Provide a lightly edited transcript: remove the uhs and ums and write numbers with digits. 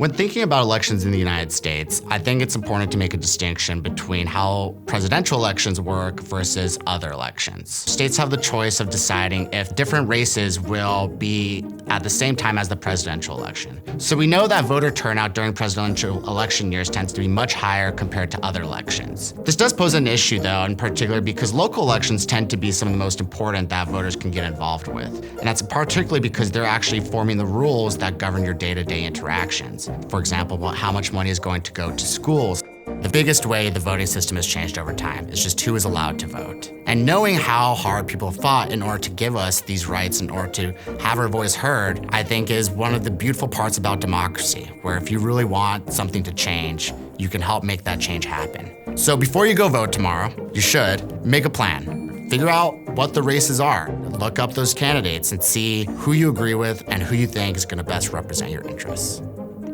When thinking about elections in the United States, I think it's important to make a distinction between how presidential elections work versus other elections. States have the choice of deciding if different races will be at the same time as the presidential election. So we know that voter turnout during presidential election years tends to be much higher compared to other elections. This does pose an issue though, in particular because local elections tend to be some of the most important that voters can get involved with. And that's particularly because they're actually forming the rules that govern your day-to-day interactions. For example, how much money is going to go to schools. The biggest way the voting system has changed over time is just who is allowed to vote. And knowing how hard people fought in order to give us these rights, in order to have our voice heard, I think is one of the beautiful parts about democracy, where if you really want something to change, you can help make that change happen. So before you go vote tomorrow, you should make a plan. Figure out what the races are. Look up those candidates and see who you agree with and who you think is going to best represent your interests.